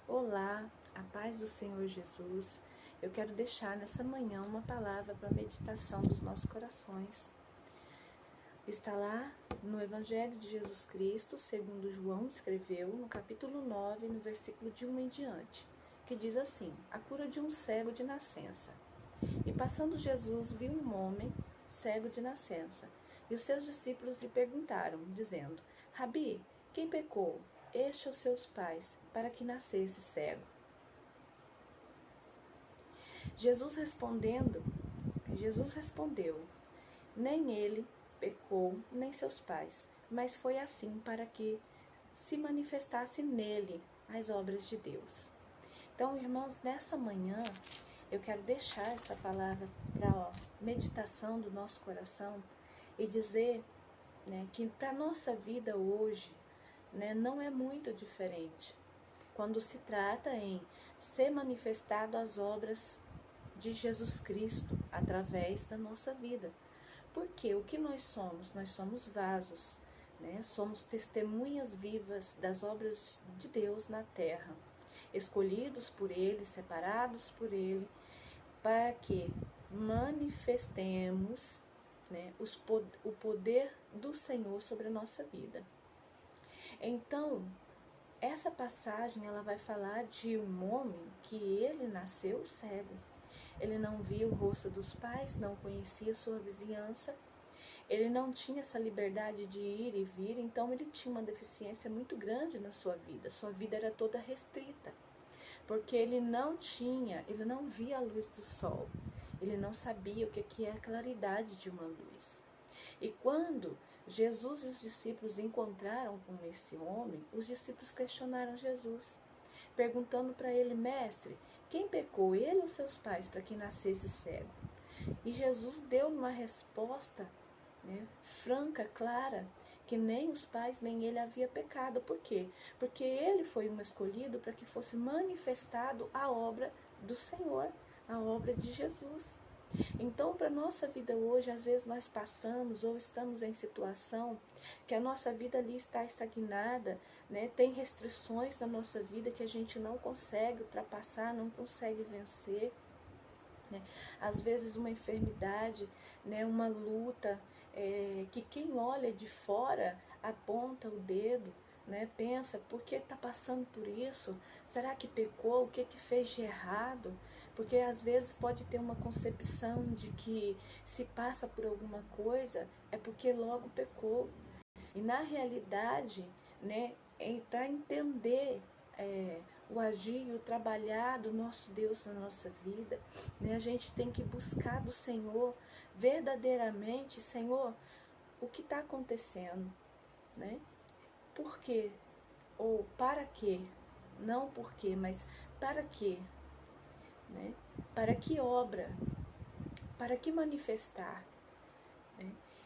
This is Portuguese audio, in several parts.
Olá, a paz do Senhor Jesus. Eu quero deixar nessa manhã uma palavra para a meditação dos nossos corações. Está lá no Evangelho de Jesus Cristo, segundo João escreveu, no capítulo 9, no versículo de 1 em diante, que diz assim: a cura de um cego de nascença. E passando Jesus viu um homem cego de nascença, e os seus discípulos lhe perguntaram, dizendo: Rabi, quem pecou, este ou seus pais, para que nascesse cego? Jesus respondeu, nem ele pecou, nem seus pais, mas foi assim para que se manifestasse nele as obras de Deus. Então, irmãos, nessa manhã, eu quero deixar essa palavra para a meditação do nosso coração e dizer, que para a nossa vida hoje, não é muito diferente quando se trata em ser manifestado as obras de Jesus Cristo através da nossa vida. Porque o que nós somos? Nós somos vasos, somos testemunhas vivas das obras de Deus na terra, escolhidos por Ele, separados por Ele, para que manifestemos o poder do Senhor sobre a nossa vida. Então, essa passagem ela vai falar de um homem que ele nasceu cego. Ele não via o rosto dos pais, não conhecia sua vizinhança, ele não tinha essa liberdade de ir e vir, então ele tinha uma deficiência muito grande na sua vida era toda restrita, porque ele não via a luz do sol, ele não sabia o que é a claridade de uma luz. E quando Jesus e os discípulos encontraram com esse homem, os discípulos questionaram Jesus, perguntando para ele: mestre, quem pecou, ele ou seus pais, para que nascesse cego? E Jesus deu uma resposta franca, clara, que nem os pais nem ele havia pecado. Por quê? Porque ele foi um escolhido para que fosse manifestado a obra do Senhor, a obra de Jesus. Então, para a nossa vida hoje, às vezes nós passamos ou estamos em situação que a nossa vida ali está estagnada, tem restrições na nossa vida que a gente não consegue ultrapassar, não consegue vencer. Às vezes uma enfermidade, uma luta, que quem olha de fora aponta o dedo, pensa, por que está passando por isso? Será que pecou? O que fez de errado? Porque às vezes pode ter uma concepção de que se passa por alguma coisa é porque logo pecou. E na realidade, para entender o agir e o trabalhar do nosso Deus na nossa vida, a gente tem que buscar do Senhor verdadeiramente: Senhor, o que está acontecendo? Por quê? Ou para quê? Não por quê, mas para quê? Para que obra? Para que manifestar?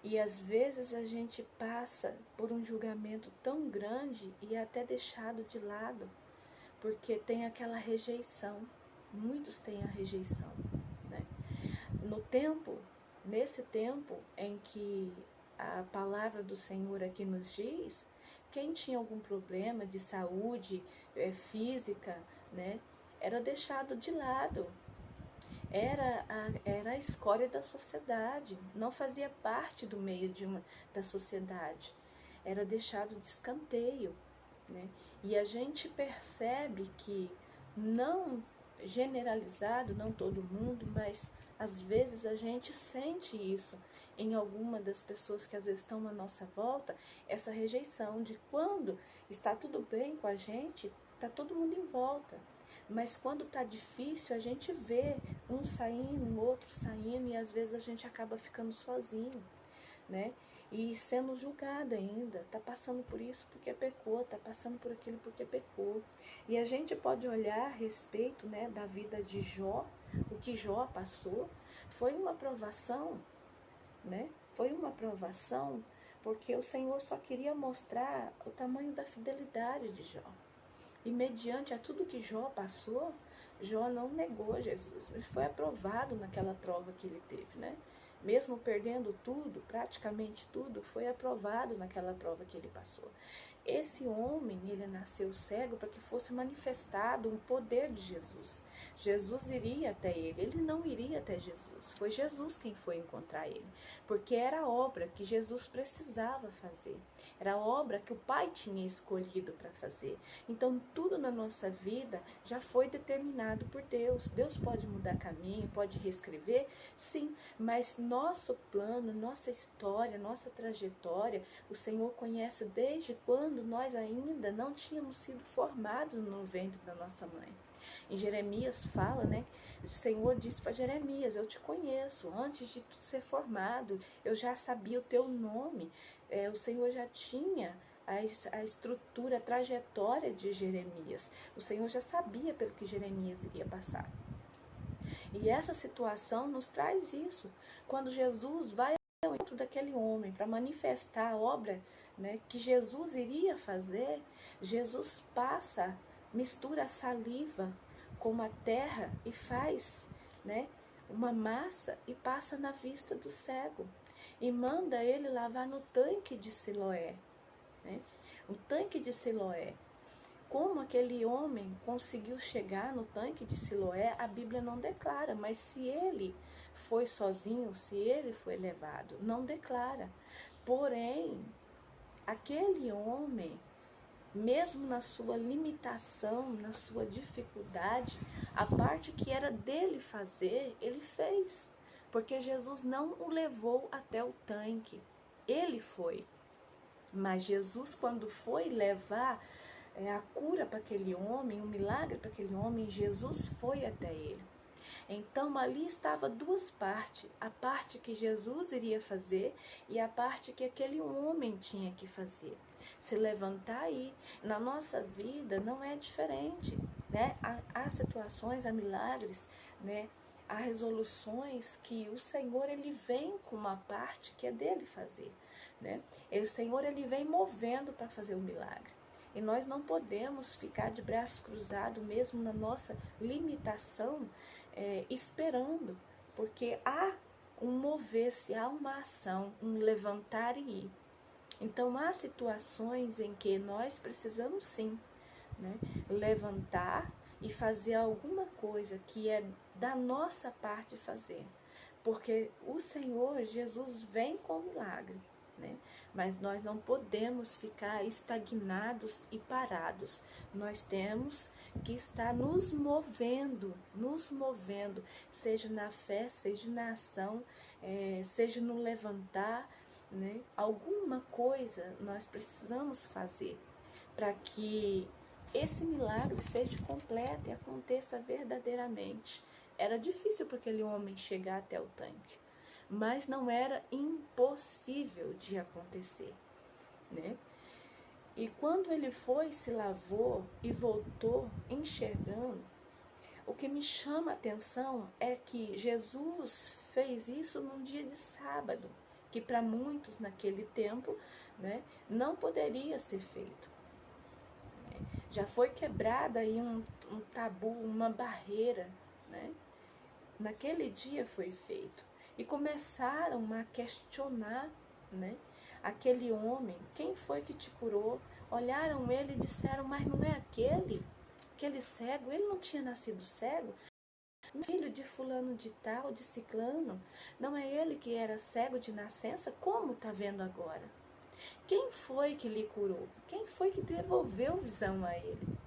E às vezes a gente passa por um julgamento tão grande e é até deixado de lado, porque tem aquela rejeição. Muitos têm a rejeição. Nesse tempo em que a palavra do Senhor aqui nos diz, quem tinha algum problema de saúde física, era deixado de lado. Era a escória da sociedade, não fazia parte do meio da sociedade, era deixado de escanteio. E a gente percebe que, não generalizado, não todo mundo, mas às vezes a gente sente isso em alguma das pessoas que às vezes estão à nossa volta, essa rejeição de quando está tudo bem com a gente, está todo mundo em volta. Mas quando está difícil, a gente vê um saindo, um outro saindo, e às vezes a gente acaba ficando sozinho, e sendo julgado ainda. Está passando por isso porque pecou, está passando por aquilo porque pecou. E a gente pode olhar a respeito da vida de Jó. O que Jó passou foi uma provação, foi uma provação, porque o Senhor só queria mostrar o tamanho da fidelidade de Jó. E mediante a tudo que Jó passou, Jó não negou Jesus, mas foi aprovado naquela prova que ele teve, Mesmo perdendo tudo, praticamente tudo, foi aprovado naquela prova que ele passou. esse homem, ele nasceu cego para que fosse manifestado um poder de Jesus. Jesus iria até ele não iria até Jesus. Foi Jesus quem foi encontrar ele, porque era a obra que Jesus precisava fazer. Era a obra que o Pai tinha escolhido para fazer. Então, tudo na nossa vida já foi determinado por Deus. Deus pode mudar caminho, pode reescrever, sim, mas nosso plano, nossa história, nossa trajetória, o Senhor conhece desde quando nós ainda não tínhamos sido formados no ventre da nossa mãe. Em Jeremias fala, né? O Senhor disse para Jeremias: eu te conheço, antes de tu ser formado, eu já sabia o teu nome. O Senhor já tinha a estrutura, a trajetória de Jeremias. O Senhor já sabia pelo que Jeremias iria passar. E essa situação nos traz isso. Quando Jesus vai ao encontro daquele homem para manifestar a obra, né, que Jesus iria fazer, Jesus mistura a saliva com a terra e faz, né, uma massa e passa na vista do cego. E manda ele lavar no tanque de Siloé. Né? O tanque de Siloé. Como aquele homem conseguiu chegar no tanque de Siloé, a Bíblia não declara, mas se ele foi sozinho, se ele foi levado, não declara. Porém, aquele homem, mesmo na sua limitação, na sua dificuldade, a parte que era dele fazer, ele fez. Porque Jesus não o levou até o tanque, ele foi. Mas Jesus, quando foi levar a cura para aquele homem, o milagre para aquele homem, Jesus foi até ele. Então ali estava duas partes, a parte que Jesus iria fazer e a parte que aquele homem tinha que fazer. Se levantar aí. Na nossa vida não é diferente, né? Há situações, há milagres, né? Há resoluções que o Senhor, ele vem com uma parte que é dele fazer, né? O Senhor, ele vem movendo para fazer o milagre. E nós não podemos ficar de braços cruzados, mesmo na nossa limitação, esperando, porque há um mover-se, há uma ação, um levantar e ir. Então, há situações em que nós precisamos sim, né, levantar e fazer alguma coisa que é da nossa parte fazer. Porque o Senhor Jesus vem com milagre, né? Mas nós não podemos ficar estagnados e parados. Nós temos que estar nos movendo, seja na fé, seja na ação, seja no levantar, né? Alguma coisa nós precisamos fazer para que esse milagre seja completo e aconteça verdadeiramente. Era difícil para aquele homem chegar até o tanque, mas não era impossível de acontecer, né? E quando ele foi, se lavou e voltou enxergando, o que me chama a atenção é que Jesus fez isso num dia de sábado, que para muitos naquele tempo, né, não poderia ser feito. Já foi quebrada aí um tabu, uma barreira, né? Naquele dia foi feito. E começaram a questionar, né, aquele homem: quem foi que te curou? Olharam ele e disseram: mas não é aquele cego? Ele não tinha nascido cego? Filho de fulano de tal, de ciclano? Não é ele que era cego de nascença? Como está vendo agora? Quem foi que lhe curou? Quem foi que devolveu visão a ele?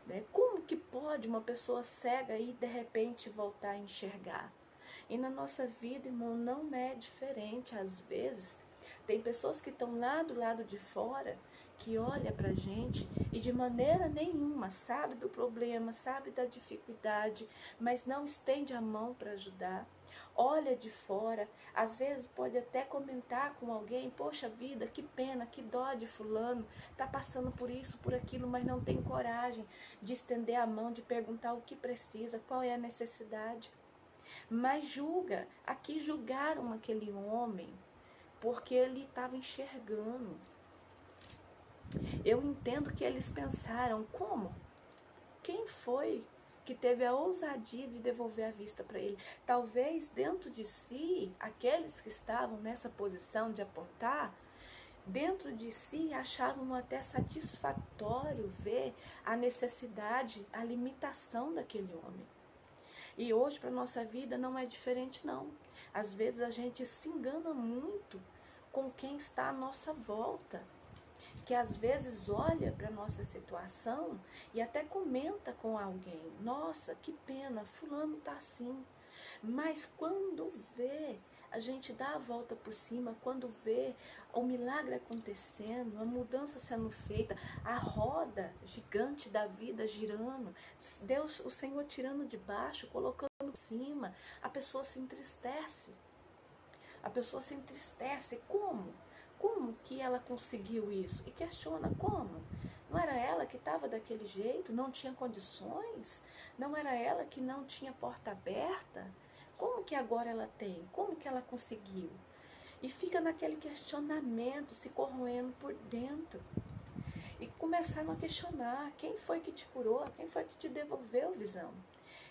Né? Como que pode uma pessoa cega aí de repente voltar a enxergar? E na nossa vida, irmão, não é diferente. Às vezes, tem pessoas que estão lá do lado de fora, que olha pra gente e de maneira nenhuma sabe do problema, sabe da dificuldade, mas não estende a mão para ajudar. Olha de fora, às vezes pode até comentar com alguém: poxa vida, que pena, que dó de fulano, tá passando por isso, por aquilo, mas não tem coragem de estender a mão, de perguntar o que precisa, qual é a necessidade. Mas julga, aqui julgaram aquele homem porque ele estava enxergando. Eu entendo que eles pensaram: como? Quem foi que teve a ousadia de devolver a vista para ele? Talvez dentro de si, aqueles que estavam nessa posição de apontar, dentro de si achavam até satisfatório ver a necessidade, a limitação daquele homem. E hoje para a nossa vida não é diferente não. Às vezes a gente se engana muito com quem está à nossa volta, que às vezes olha para a nossa situação e até comenta com alguém: nossa, que pena, fulano está assim. Mas quando vê, a gente dá a volta por cima, quando vê o milagre acontecendo, a mudança sendo feita, a roda gigante da vida girando, Deus, o Senhor tirando de baixo, colocando por cima, a pessoa se entristece. A pessoa se entristece. Como? Como que ela conseguiu isso? E questiona como? Não era ela que estava daquele jeito? Não tinha condições? Não era ela que não tinha porta aberta? Como que agora ela tem? Como que ela conseguiu? E fica naquele questionamento, se corroendo por dentro. E começaram a questionar: quem foi que te curou? Quem foi que te devolveu visão?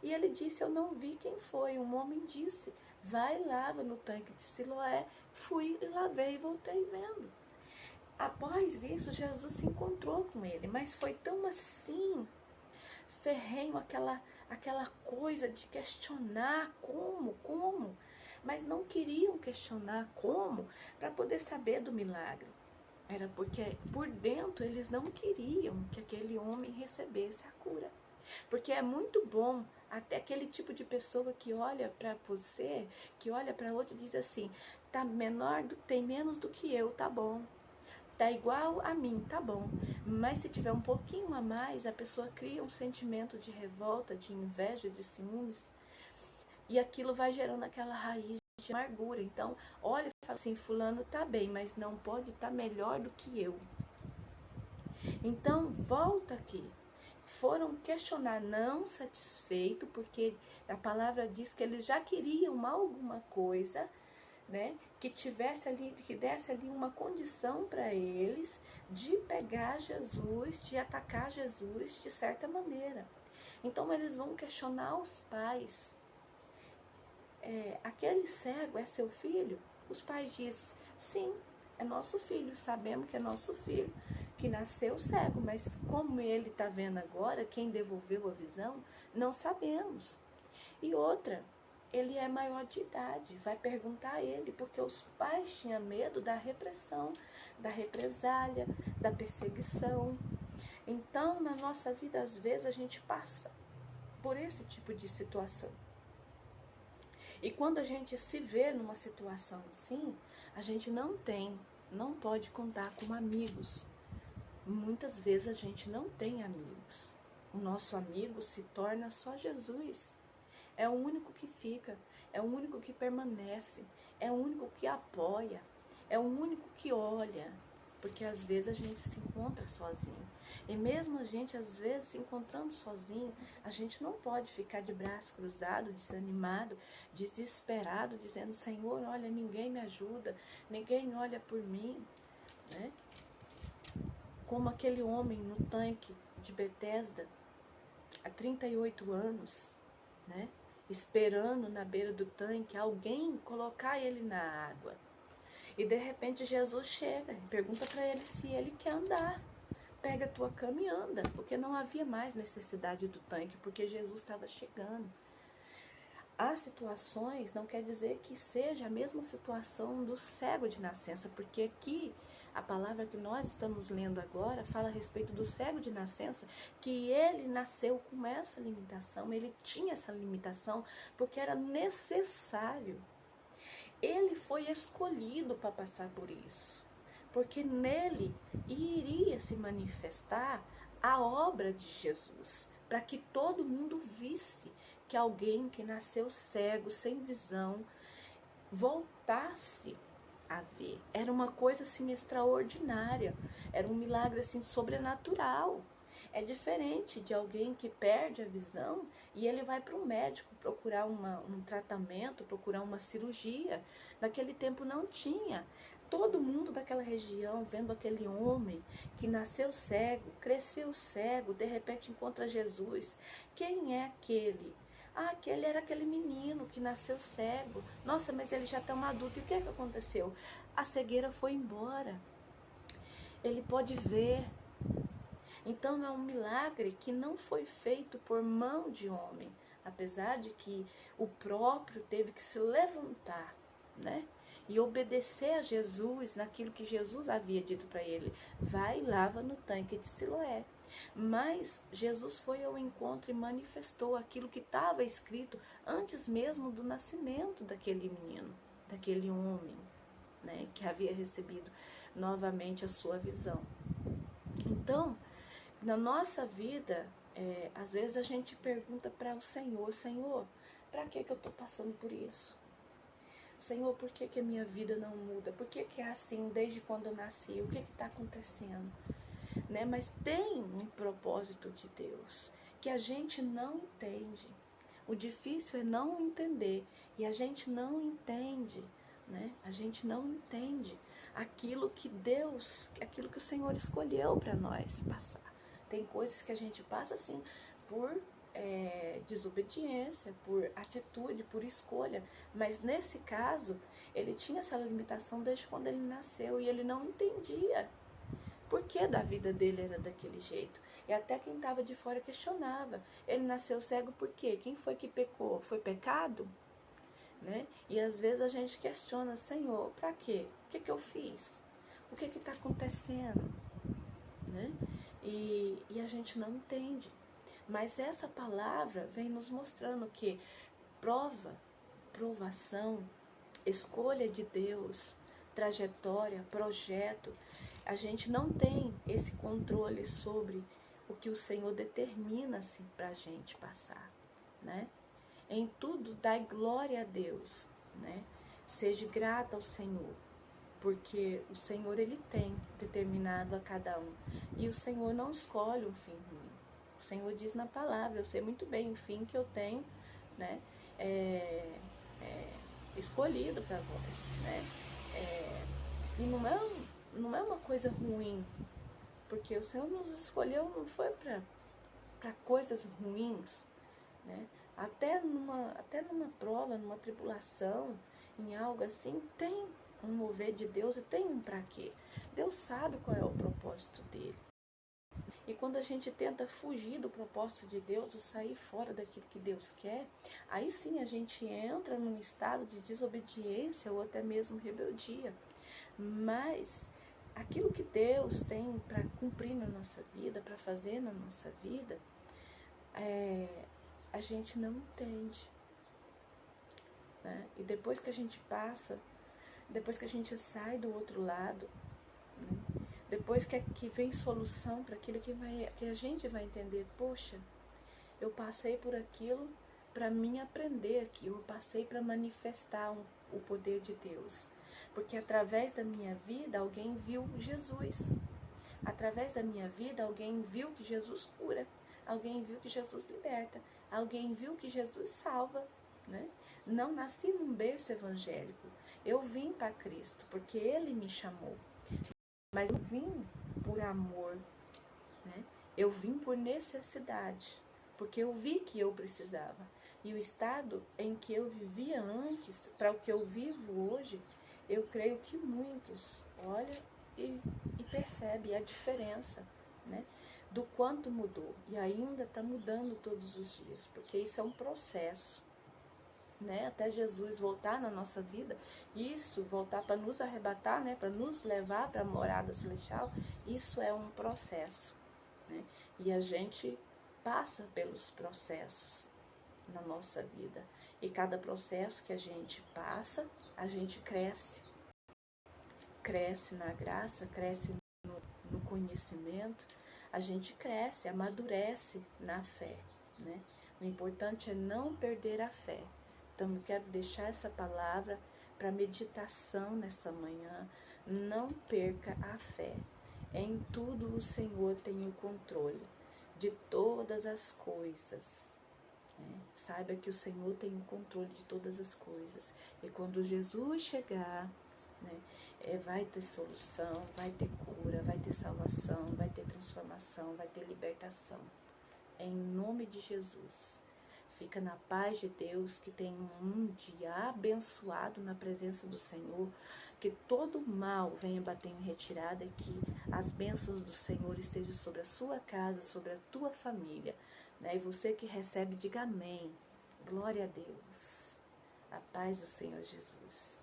E ele disse: eu não vi quem foi. Um homem disse: vai e lava no tanque de Siloé. Fui e lavei e voltei vendo. Após isso, Jesus se encontrou com ele, mas foi tão assim, ferrenho, aquela coisa de questionar como, mas não queriam questionar como para poder saber do milagre. Era porque por dentro eles não queriam que aquele homem recebesse a cura. Porque é muito bom até aquele tipo de pessoa que olha para você, que olha para outra e diz assim: tá menor, tem menos do que eu, tá bom. Tá igual a mim, tá bom. Mas se tiver um pouquinho a mais, a pessoa cria um sentimento de revolta, de inveja, de ciúmes. E aquilo vai gerando aquela raiz de amargura. Então, olha e fala assim: fulano tá bem, mas não pode estar melhor do que eu. Então, volta aqui. Foram questionar, não satisfeito, porque a palavra diz que eles já queriam alguma coisa, né, que tivesse ali, que desse ali uma condição para eles de pegar Jesus, de atacar Jesus de certa maneira. Então eles vão questionar os pais: aquele cego é seu filho? Os pais dizem: sim, é nosso filho, sabemos que é nosso filho, que nasceu cego, mas como ele está vendo agora, quem devolveu a visão, não sabemos. E outra, ele é maior de idade, vai perguntar a ele, porque os pais tinham medo da repressão, da represália, da perseguição. Então, na nossa vida, às vezes, a gente passa por esse tipo de situação. E quando a gente se vê numa situação assim, a gente não pode contar com amigos. Muitas vezes a gente não tem amigos. O nosso amigo se torna só Jesus. É o único que fica, é o único que permanece, é o único que apoia, é o único que olha. Porque às vezes a gente se encontra sozinho. E mesmo a gente às vezes se encontrando sozinho, a gente não pode ficar de braço cruzado, desanimado, desesperado, dizendo: Senhor, olha, ninguém me ajuda, ninguém olha por mim, né? Como aquele homem no tanque de Betesda, há 38 anos, né? Esperando na beira do tanque alguém colocar ele na água. E de repente Jesus chega e pergunta para ele se ele quer andar. Pega a tua cama e anda, porque não havia mais necessidade do tanque, porque Jesus estava chegando. Há situações, não quer dizer que seja a mesma situação do cego de nascença, porque aqui a palavra que nós estamos lendo agora fala a respeito do cego de nascença, que ele nasceu com essa limitação, ele tinha essa limitação porque era necessário. Ele foi escolhido para passar por isso, porque nele iria se manifestar a obra de Jesus, para que todo mundo visse que alguém que nasceu cego, sem visão, voltasse a ver. Era uma coisa assim extraordinária, era um milagre assim sobrenatural. É diferente de alguém que perde a visão e ele vai para um médico procurar um tratamento, procurar uma cirurgia. Naquele tempo não tinha. Todo mundo daquela região vendo aquele homem que nasceu cego, cresceu cego, de repente encontra Jesus. Quem é aquele? Ah, aquele era aquele menino que nasceu cego. Nossa, mas ele já está um adulto. E o que é que aconteceu? A cegueira foi embora. Ele pode ver. Então é um milagre que não foi feito por mão de homem, apesar de que o próprio teve que se levantar, né? E obedecer a Jesus naquilo que Jesus havia dito para ele: vai e lava no tanque de Siloé. Mas Jesus foi ao encontro e manifestou aquilo que estava escrito antes mesmo do nascimento daquele menino, daquele homem, né, que havia recebido novamente a sua visão. Então, na nossa vida, às vezes a gente pergunta para o Senhor: Senhor, para que eu estou passando por isso? Senhor, por que a minha vida não muda? Por que é assim desde quando eu nasci? O que está acontecendo? Né? Mas tem um propósito de Deus que a gente não entende. O difícil é não entender. E a gente não entende, né? A gente não entende aquilo que Deus, aquilo que o Senhor escolheu para nós passar. Tem coisas que a gente passa assim por desobediência, por atitude, por escolha. Mas nesse caso, ele tinha essa limitação desde quando ele nasceu e ele não entendia por que da vida dele era daquele jeito. E até quem estava de fora questionava. Ele nasceu cego por quê? Quem foi que pecou? Foi pecado? Né? E às vezes a gente questiona: Senhor, para quê? O que eu fiz? O que está acontecendo? Né? E a gente não entende. Mas essa palavra vem nos mostrando que provação, escolha de Deus, trajetória, projeto, a gente não tem esse controle sobre o que o Senhor determina assim, para a gente passar, né? Em tudo, dai glória a Deus, né? Seja grata ao Senhor, porque o Senhor, Ele tem determinado a cada um. E o Senhor não escolhe um fim ruim. O Senhor diz na palavra: eu sei muito bem o fim que eu tenho, né? Escolhido para vós, né? E não é uma coisa ruim, porque o Senhor nos escolheu, não foi para coisas ruins, né? Até numa prova, numa tribulação, em algo assim, tem um mover de Deus e tem um para quê. Deus sabe qual é o propósito dele. E quando a gente tenta fugir do propósito de Deus, ou sair fora daquilo que Deus quer, aí sim a gente entra num estado de desobediência ou até mesmo rebeldia. Mas aquilo que Deus tem para cumprir na nossa vida, para fazer na nossa vida, a gente não entende. Né? E depois que a gente passa, depois que a gente sai do outro lado, né? Depois que vem solução para aquilo que a gente vai entender: poxa, eu passei por aquilo para mim aprender aquilo, eu passei para manifestar o poder de Deus. Porque através da minha vida alguém viu Jesus. Através da minha vida alguém viu que Jesus cura. Alguém viu que Jesus liberta. Alguém viu que Jesus salva. Né? Não nasci num berço evangélico. Eu vim para Cristo porque Ele me chamou. Mas eu vim por amor. Né? Eu vim por necessidade. Porque eu vi que eu precisava. E o estado em que eu vivia antes, para o que eu vivo hoje, eu creio que muitos olham e percebem a diferença, né? Do quanto mudou. E ainda está mudando todos os dias, porque isso é um processo. Né? Até Jesus voltar na nossa vida, isso, voltar para nos arrebatar, né? Para nos levar para a morada celestial, isso é um processo. Né? E a gente passa pelos processos na nossa vida. E cada processo que a gente passa, a gente cresce. Cresce na graça, cresce no conhecimento, a gente cresce, amadurece na fé. Né? O importante é não perder a fé. Então eu quero deixar essa palavra para meditação nessa manhã. Não perca a fé. Em tudo o Senhor tem o controle de todas as coisas. Saiba que o Senhor tem o controle de todas as coisas. E quando Jesus chegar, né, vai ter solução, vai ter cura, vai ter salvação, vai ter transformação, vai ter libertação. Em nome de Jesus. Fica na paz de Deus, que tenha um dia abençoado na presença do Senhor, que todo mal venha bater em retirada, que as bênçãos do Senhor estejam sobre a sua casa, sobre a tua família, né? E você que recebe, diga amém. Glória a Deus. A paz do Senhor Jesus.